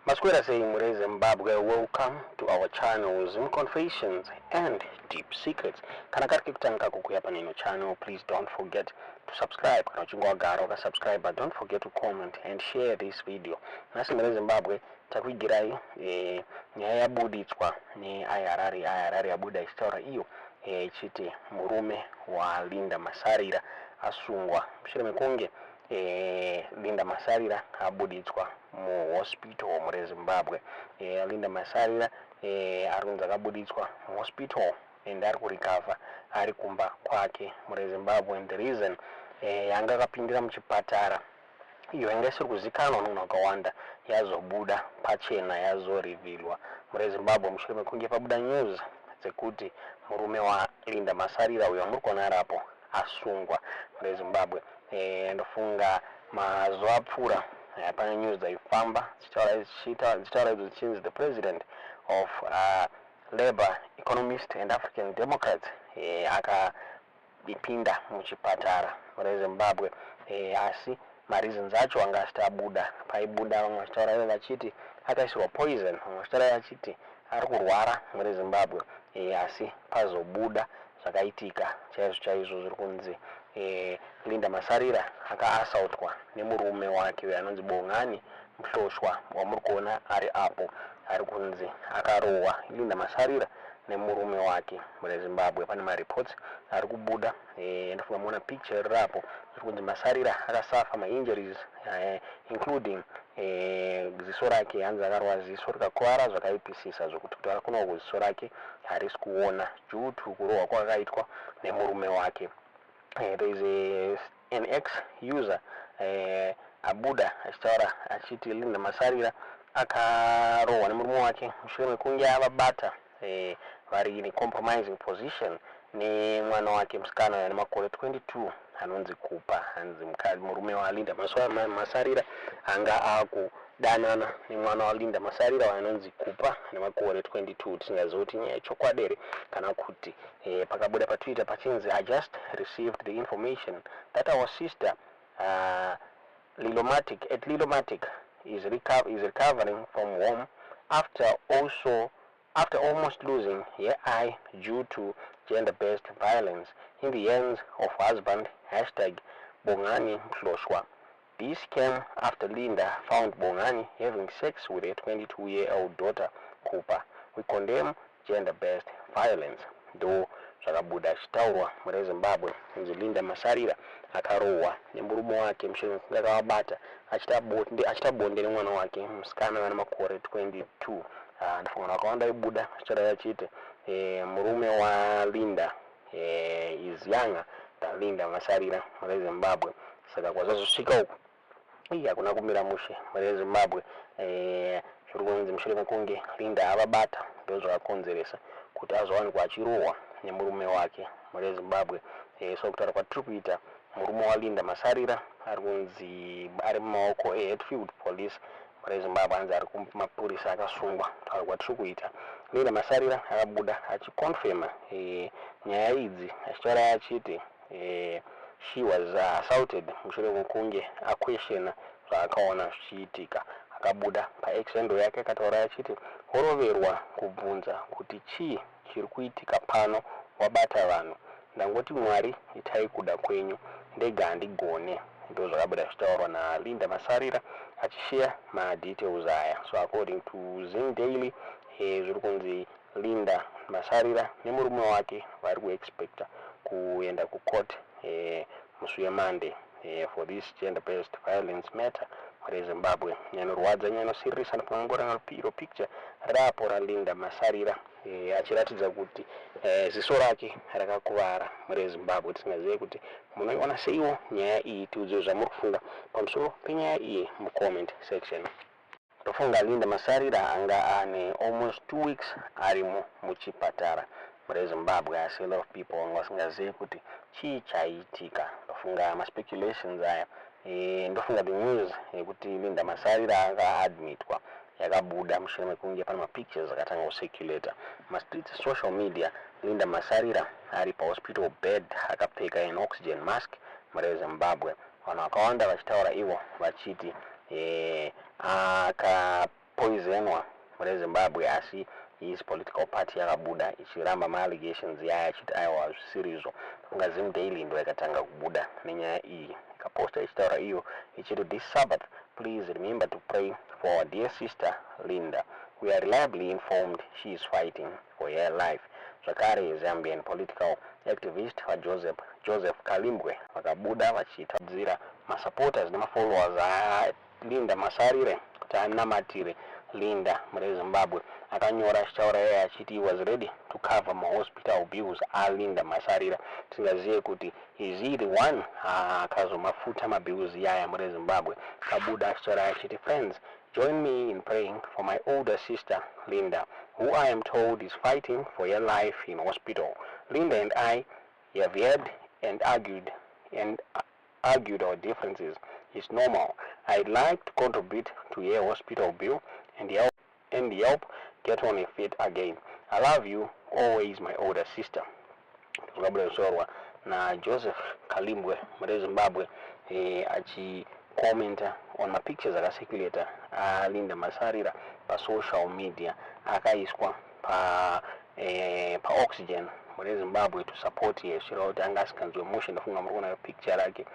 Masquera saying Mure Zimbabwe, welcome to our channel Zim Confessions and Deep Secrets. Kana katika kutanga kukuya pa nino channel, please don't forget to subscribe. Kana uchungwa gara waka subscribe, but don't forget to comment and share this video. Nasi Mure Zimbabwe, takuigirai nyaya buditswa ni ayarari abuda istora iyo chiti murume wa Linda Masarira asungwa. Mshire mekunge Linda Masarira abuditswa mu hospital muri Zimbabwe. Linda Masarira arunza kabuditswa mu hospital and ari kurikava ari kumba kwake muri Zimbabwe, and the reason yanga kapindira muchipatara iyo yanga isiri kuzikanwa munhu akawanda yazobuda pachena yazorevealwa muri Zimbabwe. Mushure mekunge pabuda news dzekuti murume wa Linda Masarira uyo muri kuona arapo asungwa muri Zimbabwe. Ndofunga mazuva apfuura pane news dzaifamba dzichitaura dzichinzi the president of Labour Economist and African Democrats akadipinda muchipatara muri Zimbabwe, asi mareasons acho anga asitabuda. Paibuda vamwe vachitaura ivo vachiti akaisirwa poison, vamwe vachitaura vachiti ari kurwara muri Zimbabwe, asi pazobuda zvakaitika chaizvo zviri kunzi Linda Masarira akaassaultwa nemurume wake uyo anonzi Bongani Mhloshwa wamuri kuona ari apo, ari kunzi akarohwa Linda Masarira nemurume wake muri Zimbabwe. Pane mareports ari kubuda, ndofunga muona picture rirapo zviri kunzi Masarira akasafa ma-injuries including ziso rake hanzi akarwa ziso rikakwara zvakaipisisa zvokuti kuti akakonawo kuziso rake harisi kuona due to kurohwa kwakaitwa nemurume wake. There is an ex-user abuda achitaura achiti Linda Masarira akarohwa nemurume wake mushure mekunge avabata vari in a compromising position nemwana wake musikana ane makore 22 anonzi Kupa. Hanzi murume wa Linda Masarira anga akudanana nemwana wa Linda Masarira anonzi Kupa ane makore 22. Tisingazivi kuti nyaya yechokwadi here kana kuti pakabuda paTwitter pachinzi I just received the information that our sister Lilomatic is recovering from home after almost losing her eye due to gender-based violence in the hands of husband #Bongani Mhloshwa. This came after Linda found Bongani having sex with her 22-year-old daughter Kupa. We condemn gender-based violence. Though zvakabuda achitaurwa muri Zimbabwe kunzi Linda Masarira akarohwa nemurume wake mushure mekunge akavabata achita bonde nemwana wake musikana ane makore 22. Ndofunga vakawanda ibuda achitaura vachiti murume wa Linda is younger than Linda Masarira muri Zimbabwe. Saka kwazazosvika uku hakuna kumira mushe muri Zimbabwe. Zviri kunzi mushure mekunge Linda avabata ndozvakakonzeresa kuti azowanikwa achirohwa nemurume wake muri Zimbabwe. So kutaura kwatiri kuita murume wa Linda Masarira ari kunzi ari mumaoko eHatfield Police muri Zimbabwe, hanzi ari kumapurisa akasungwa. Kutaura kwatiri kuita Linda Masarira akabuda achikonfirma nyaya idzi achitaura achiti she was assaulted mushure mekunge akweshena zvaakaona zvichiitika. Akabuda paX handle yake akataura achiti horoverwa kubvunza kuti chii chiri kuitika pano, wabata vanhu, ndangoti Mwari itai kuda kwenyu ndega handigone. Ndo zvakabuda zvichitaurwa naLinda Masarira achishare madetails aya. So according to Zim Daily, zviri kunzi Linda Masarira nemurume wake vari kuexpecta kuenda kucourt musi weMonday for this gender-based violence matter muri Zimbabwe. Nyanorwadza nyanosirisa ndopangora iro picture rapo raLinda Masarira achiratidza kuti ziso rake rakakuvara muri Zimbabwe. Tisingazive kuti munoiona seiwo nyaya iyi. Tiudze zvamuri kufunga pamusoro penyaya iyi mucomment section. Ndofunga Linda Masarira anga ane almost 2 weeks ari muchipatara muri Zimbabwe, asi a lot of people vanga vasingazivi kuti chii chaitika. Ndofunga ma-speculations aya. Ndofunga the news yekuti Linda Masarira akaadmitwa yakabuda mushure mekunge pane mapictures akatanga kucirculata mastreets social media. Linda Masarira ari pahospital bed akapfeka an oxygen mask muri Zimbabwe. Vanhu vakawanda vachitaura ivo vachiti akapoisonwa muri Zimbabwe asi his political party yakabuda ichiramba ma-allegations yaya achiti aiwa zvisirizo. Funga Zim Daily ndo yakatanga kubuda nenyaya iyi, ikaposta ichitaura iyo ichiti this Sabbath please remember to pray for our dear sister Linda. We are reliably informed she is fighting for her life. Zvakare Zambian political activist Joseph Kalimbwe vakabuda vachitadzira masupporters nemafollowers aLinda Masarire kuti anamatire Linda muri Zimbabwe. Akanyora achitaura yeye achiti he was ready to cover hospital bills aLinda Masarira. Tingazive kuti is he the one akazomafuta mabills yaya muri Zimbabwe. Kabuda achitaura achiti friends, join me in praying for my older sister Linda, who I am told is fighting for her life in hospital. Linda and I have had and argued our differences. It's normal. I'd like to contribute to her hospital bill and help get on her feet again. I love you always, my older sister. Tukabulesorwa na Joseph Kalimbwe muri Zimbabwe achikomenta on ma pictures akasirculata Linda Masarira pa social media akaiswa pa Oxygen muri Zimbabwe to support ye shiroti angasikanzwe motion. Ndafunga murikuona picture rake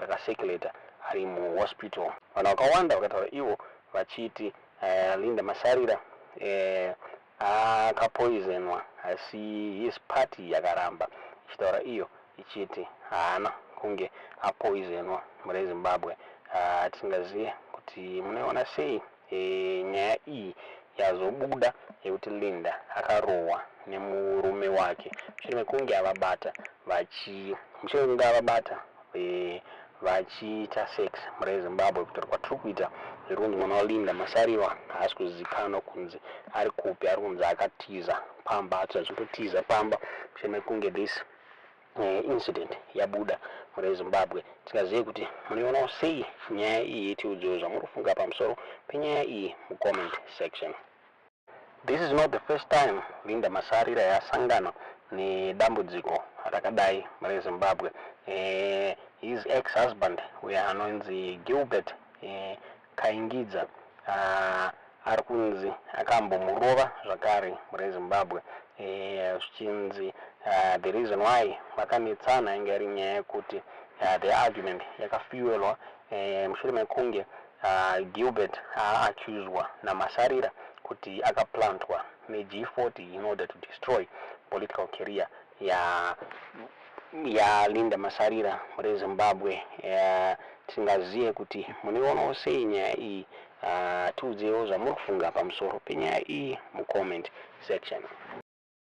rakasirculata ari mu hospital. Vanhu vakawanda vakataura ivo vachiti Linda Masarira akapoisonwa asi his party yakaramba ichitaura iyo ichiti haana kunge apoisonwa muri Zimbabwe. Tingazive kuti munoona sei nyaya iyi yazobuda yekuti Linda akarohwa nemurume wake mushure mekunge avabata vachiita sex muri Zimbabwe. Kuti kwatiri kuita zvirunzi mwana waLinda Masarira haasi kuzivikanwa kunzi ari kupi, ari kunzi akatiza pamba, atizatotiza pamba mushure mekunge this incident yabuda muri Zimbabwe. Tingazive kuti munoona sei nyaya iyi yetiudzozo zvamurifunga pamusoro penyaya iyi mucomment section. This is not the first time Linda Masarira yasangana nedambudziko rakadai muri Zimbabwe. His ex-husband uye anonzi Gilbert Kaingidza ari kunzi akambomurova zvakare muri Zimbabwe. Zvichinzi the reason why vakanetsana inge iri nyaya yekuti the argument yakafuelwa mushure mekunge Gilbert accuswa naMasarira kuti akaplantwa neG40 in order to destroy political career ya Linda Masarira muri Zimbabwe. Tingazive kuti munoona sei nyaya iyi, tiudzewo zvamurifunga pamusoro penyaya iyi mucomment section.